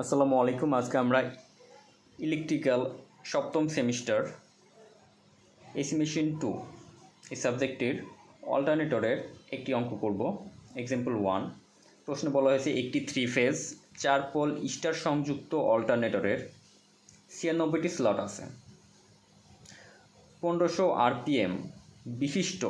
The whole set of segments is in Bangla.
আসসালামু আলাইকুম। আজকে আমরা ইলেকট্রিক্যাল সপ্তম সেমিস্টার এসি মেশিন 2 এই সাবজেক্টের অল্টারনেটরের একটি অঙ্ক করব। এক্সাম্পল 1 প্রশ্নে বলা হয়েছে একটি 3 ফেজ 4 পোল স্টার সংযুক্ত অল্টারনেটরের 96টি স্লট আছে। 1500 RPM বিশিষ্ট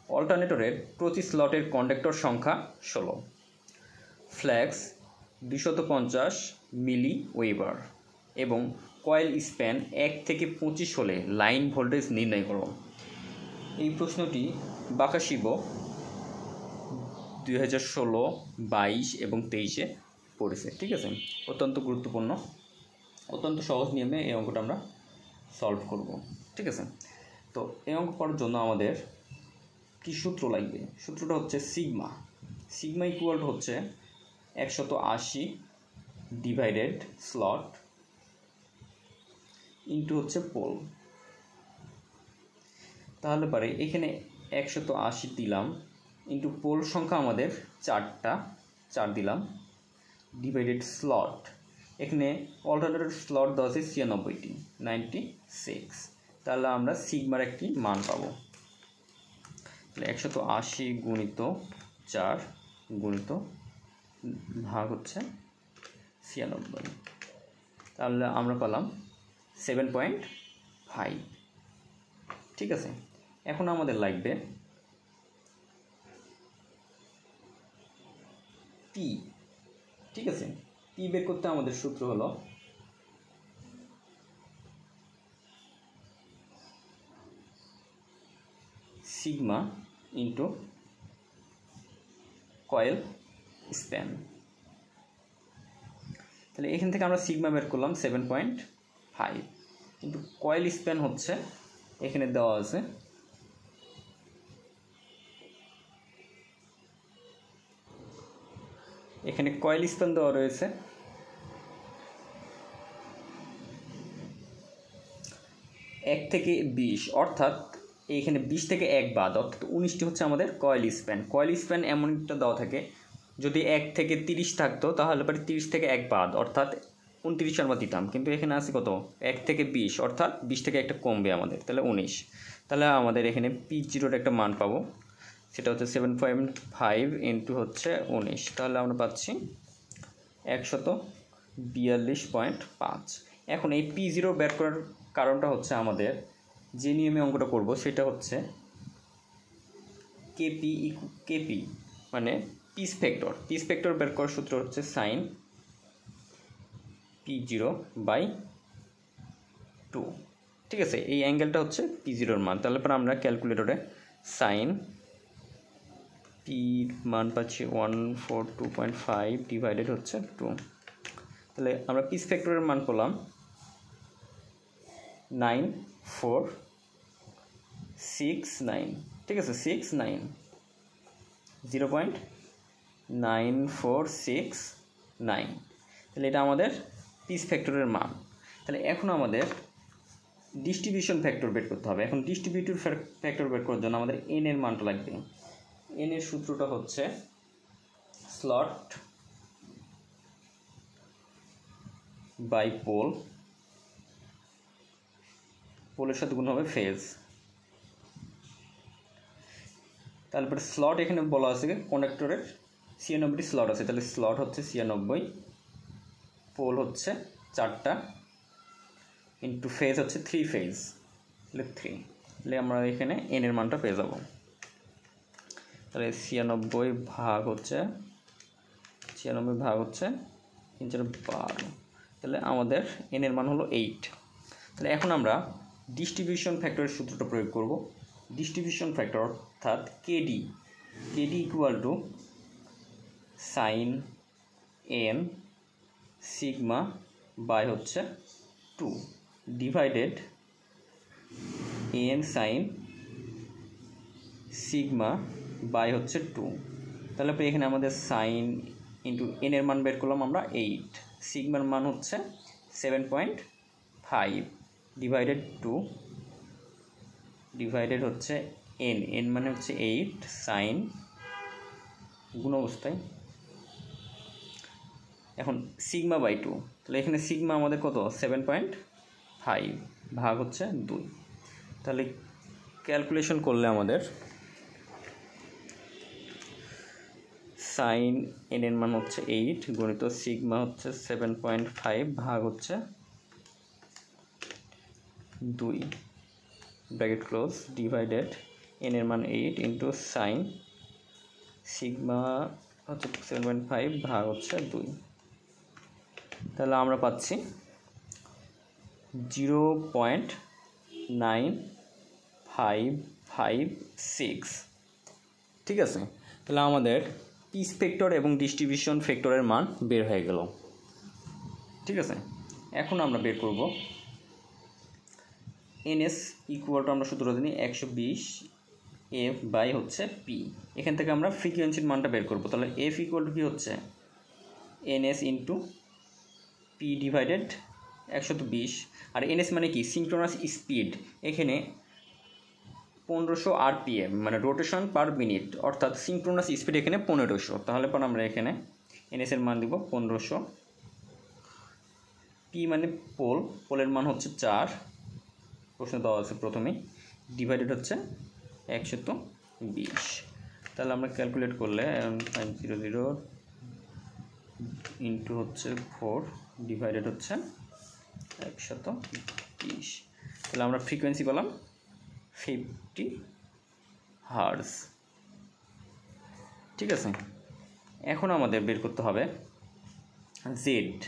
অল্টারনেটরের প্রতি স্লটের কন্ডাক্টর সংখ্যা 16। ফ্ল্যাক্স 250 মিলি ওয়েবার এবং কয়েল স্প্যান 1 থেকে 25 হলে লাইন ভোল্টেজ নির্ণয় করো। এই প্রশ্নটি বাকাশিবো 2016, 22 এবং 23-এ পড়েছে। ঠিক আছে, অত্যন্ত গুরুত্বপূর্ণ, অত্যন্ত সহজ নিয়মে এই অঙ্কটা আমরা সলভ করব। ঠিক আছে, তো এই অঙ্ক করার জন্য আমাদের কি সূত্র লাগবে? সূত্রটা হচ্ছে সিগমা। সিগমা ইকুয়াল হচ্ছে 180 ডিভাইডেড স্লট ইন্টু হচ্ছে পোল। তাহলে পারে এখানে 180 দিলাম ইন্টু পোল সংখ্যা আমাদের 4 দিলাম ডিভাইডেড স্লট। এখানে অল্টারনেটর স্লট দেওয়া আছে 96টি, 96। তাহলে আমরা সিগমার একটি মান পাবো। তাহলে 180 গুণিত 4 গুণিত ভাগ হচ্ছে 96। তাহলে আমরা পেলাম 7.5। ঠিক আছে, এখন আমাদের লাগবে পি। ঠিক আছে, পি বের করতে আমাদের সূত্র হলো সিগমা ইন্টু কয়েল স্প্যান। তাহলে এখান থেকে আমরা সিগমা বের করলাম 7.5, কিন্তু কয়েল স্প্যান হচ্ছে এখানে দেওয়া আছে এখানে কয়েল স্প্যান দেওয়া রয়েছে 1 থেকে 20, অর্থাৎ এইখানে 20 থেকে 1 বাদ, অর্থাৎ 19টি হচ্ছে আমাদের কয়েল স্প্যান। কয়েল স্প্যান এমন একটা দেওয়া থাকে, যদি 1 থেকে 30 থাকতো তাহলে পরে 30 থেকে 1 বাদ, অর্থাৎ 29 আমরা দিতাম, কিন্তু এখানে আছে কত 1 থেকে 20, অর্থাৎ 20 থেকে একটা কমবে আমাদের, তাহলে 19। তাহলে আমাদের এখানে P0 একটা মান পাবো, সেটা হচ্ছে 7.5 ইন্টু হচ্ছে 19। তাহলে আমরা পাচ্ছি 142.5। এখন এই P0 বের করার কারণটা হচ্ছে আমাদের যে নিয়মে অঙ্কটা করব সেটা হচ্ছে কেপি মানে পিস ফ্যাক্টর। পিস ফ্যাক্টর বের করার সূত্র হচ্ছে সাইন P0/2। ঠিক আছে, এই অ্যাঙ্গেলটা হচ্ছে P0-র মান। তাহলে পরে আমরা ক্যালকুলেটরে সাইন পি মান পাচ্ছি 142.5 ডিভাইডেড হচ্ছে 2। তাহলে আমরা পিস ফ্যাক্টরের মান পেলাম 9469। ঠিক আছে, 69 0.9469। তাহলে এটা আমাদের পিস ফ্যাক্টরের মান। তাহলে এখন আমাদের ডিস্ট্রিবিউশন ফ্যাক্টর বের করতে হবে। এখন ডিস্ট্রিবিউটিভ ফ্যাক্টর বের করার জন্য আমাদের এন এর মানটা লাগবে। এন এর সূত্রটা হচ্ছে স্লট বাই পোল, পোলের সাথে গুণ হবে ফেজ। তারপরে স্লট এখানে বলা আছে কন্ডাক্টরের 96টি স্লট আছে, তাহলে স্লট হচ্ছে 96, পোল হচ্ছে 4টা ইন্টু ফেজ হচ্ছে 3 ফেজ, তাহলে 3। তাহলে আমরা এখানে এন এর মানটা পেয়ে যাব। তাহলে 96 ভাগ হচ্ছে 3/12, তাহলে আমাদের এন এর মান হলো 8। তাহলে এখন আমরা ডিস্ট্রিবিউশন ফ্যাক্টরের সূত্রটা প্রয়োগ করব। ডিস্ট্রিবিউশন ফ্যাক্টর অর্থাৎ KD equal to sine N sigma by হচ্ছে 2 divided N sine sigma by হচ্ছে 2। তাহলে এখানে আমাদের সাইন ইন্টু এন এর মান বের করলাম আমরা 8, সিগমার মান হচ্ছে 7.5 ডিভাইডেড 2 ডিভাইডেড হচ্ছে এন মানে হচ্ছে 8 সাইন গুণ অবস্থায় এখন সিগমা বাই 2, তাহলে এখানে সিগমা আমাদের কত 7.5 ভাগ হচ্ছে 2। তাহলে ক্যালকুলেশন করলে আমাদের সাইন এন এর মান হচ্ছে 8 গণিত সিগমা হচ্ছে 7.5 ভাগ হচ্ছে 2 ব্র্যাকেট ক্লোজ ডিভাইডেড এন এর মান 8 ইন্টু সাইন সিগমা হচ্ছে 7.5 ভাগ হচ্ছে 2। তাহলে আমরা পাচ্ছি 0.9556। ঠিক আছে, তাহলে আমাদের পিস ফ্যাক্টর এবং ডিস্ট্রিবিউশন ফ্যাক্টরের মান বের হয়ে গেল। ঠিক আছে, এখন আমরা বের করব এনএস ইকুয়াল টু, আমরা সূত্র জানি 120 এফ বাই হচ্ছে পি। এখান থেকে আমরা ফ্রিকোয়েন্সির মানটা বের করব। তাহলে এফ ইকুয়াল টু কি হচ্ছে এনএস ইন্টু পি ডিভাইডেড 120। আর এনএস মানে কি সিনক্রোনাস স্পিড, এখানে 1500 আরপিএম মানে রোটেশন পার মিনিট, অর্থাৎ সিনক্রোনাস স্পিড এখানে 1500। তাহলে পর আমরা এখানে এনএস এর মান দিব 1500। পি মানে পোলের মান হচ্ছে 4, প্রশ্ন দেওয়া আছে প্রথমেই, ডিভাইডেড হচ্ছে 120। তাহলে আমরা ক্যালকুলেট করলে 500 ইন্টু হচ্ছে 4 ডিভাইডেড হচ্ছে 120। তাহলে আমরা ফ্রিকোয়েন্সি পেলাম 50 হার্জ। ঠিক আছে, এখন আমাদের বের করতে হবে জেড।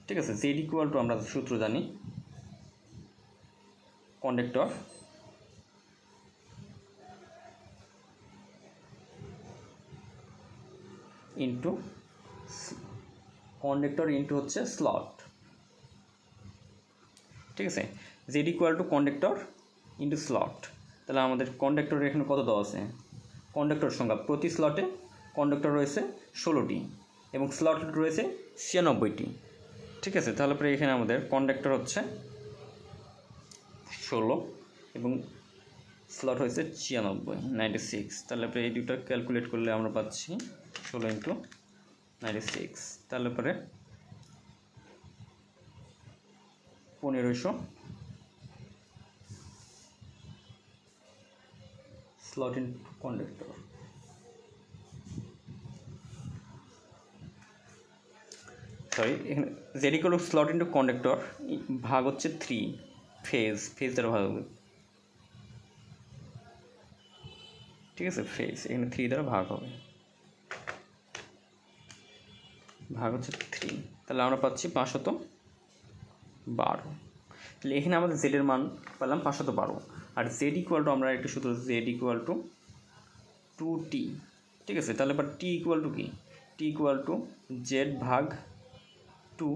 ঠিক আছে, জেড ইকুয়াল টু আমরা সূত্র জানি কন্ডাক্টর ইন্টু হচ্ছে স্লট। ঠিক আছে, Z equal to conductor into slot. তাহলে আমাদের কন্ডাক্টরের এখানে কত দেওয়া আছে, কন্ডাক্টর সংখ্যা প্রতি স্লটে কন্ডাক্টর রয়েছে 16টি এবং স্লট রয়েছে 96টি। ঠিক আছে, তাহলে পরে এখানে আমাদের কন্ডাক্টর হচ্ছে 16 এবং স্লট হয়েছে 96। তাহলে পরে এই দুটো ক্যালকুলেট করলে আমরা পাচ্ছি 16 ইন্টু 96, তাহলে পরে 1500 স্লট ইন কন্ডাক্টর। সরি, এখানে Z equal to slot into conductor ভাগ হচ্ছে 3 ফেজ দ্বারা ভাগ হবে। ঠিক আছে, ফেজ এখানে 3 দ্বারা ভাগ হবে, ভাগ হচ্ছে 3। তাহলে আমরা পাচ্ছি 512। তাহলে এখানে আমাদের জেডের মান পেলাম 512। আর জেড ইকুয়াল টু আমরা একটা সূত্র জেড ইকুয়াল টু 2t। ঠিক আছে, তাহলে এবার টি ইকুয়াল টু কি, টি ইকুয়াল টু জেড ভাগ 2।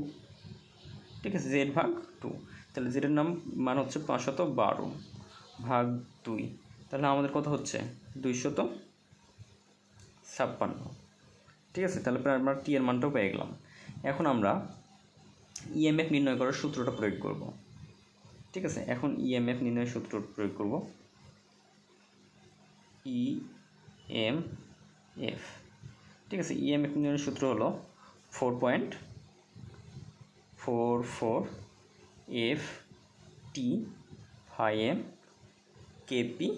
ঠিক আছে, জেড ভাগ 2। তাহলে জেডের মান হচ্ছে 512 ভাগ 2। তাহলে আমাদের কত হচ্ছে 256। ঠিক আছে, তাহলে আমরা টি এর মানটাও পেয়ে গেলাম। এখন আমরা ইএমএফ নির্ণয় করার সূত্রটা প্রয়োগ করব। ঠিক আছে, এখন ইএমএফ নির্ণয়ের সূত্র প্রয়োগ করব। ইএমএফ, ঠিক আছে, ইএমএফ নির্ণয়ের সূত্র হলো 4.44 F T phi M KP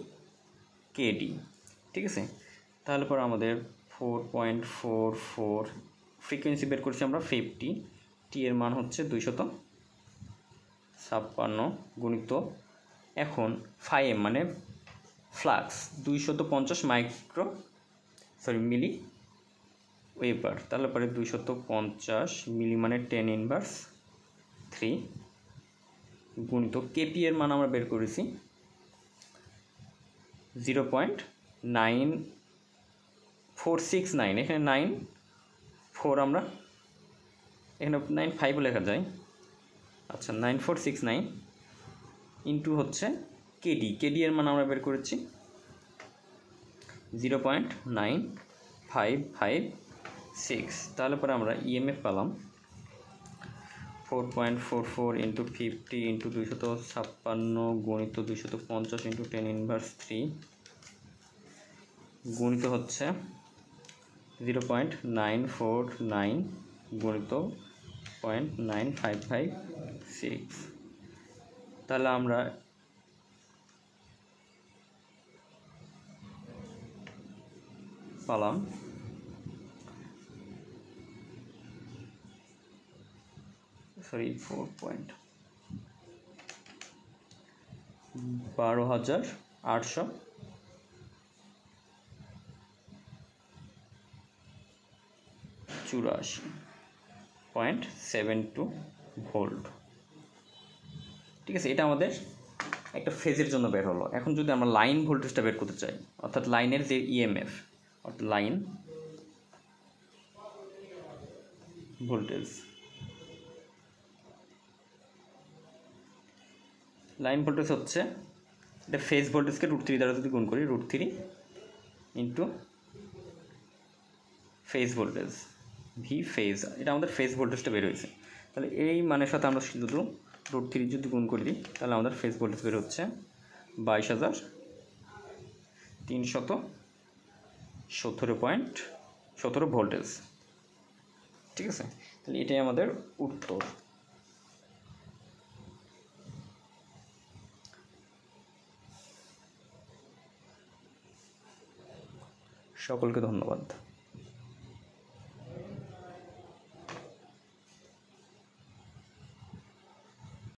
KD. ঠিক আছে, তাহলে পর আমাদের 4.44 ফ্রিকোয়েন্সি বের করছি আমরা 50, টি এর মান হচ্ছে 256 গুণিত, এখন ফাই এম মানে ফ্লাক্স 250 মিলি ওয়েবার। তাহলে পরে 250 মিলি মানে 10⁻³ গুণিত কেপি এর মান আমরা বের করেছি 0.9469। এখানে 94 আমরা এখানে 95 লেখা যায়। আচ্ছা, 9469 ইন্টু হচ্ছে কেডি এর মান আমরা বের করেছি 0.9556। তাহলে পরে আমরা ইএমএফ পেলাম 4.44 ইন্টু 50 ইন্টু 256 গুণিত 250 ইন্টু 10⁻³ গুণিত হচ্ছে 0.949 গুণিত 0.9556, তাহলে আমরা পালাম 12,884.72 ভোল্ট। ঠিক আছে, এটা আমাদের একটা ফেজের জন্য বের হলো। এখন যদি আমরা লাইন ভোল্টেজটা বের করতে চাই, অর্থাৎ লাইনের যে ইএমএফ, অর্থাৎ লাইন ভোল্টেজ, লাইন ভোল্টেজ হচ্ছে এটা ফেজ ভোল্টেজকে √3 দ্বারা যদি গুণ করি, √3 into phase voltage, V phase, এটা আমাদের ফেজ ভোল্টেজটা বের হয়েছে। তাহলে এই মানের সাথে আমরা শুধু √3 যদি গুণ করে দিই, তাহলে আমাদের ফেজ ভোল্টেজ বের হচ্ছে 22,317.17 ভোল্টেজ। ঠিক আছে, তাহলে এটাই আমাদের উত্তর। সকলকে ধন্যবাদ।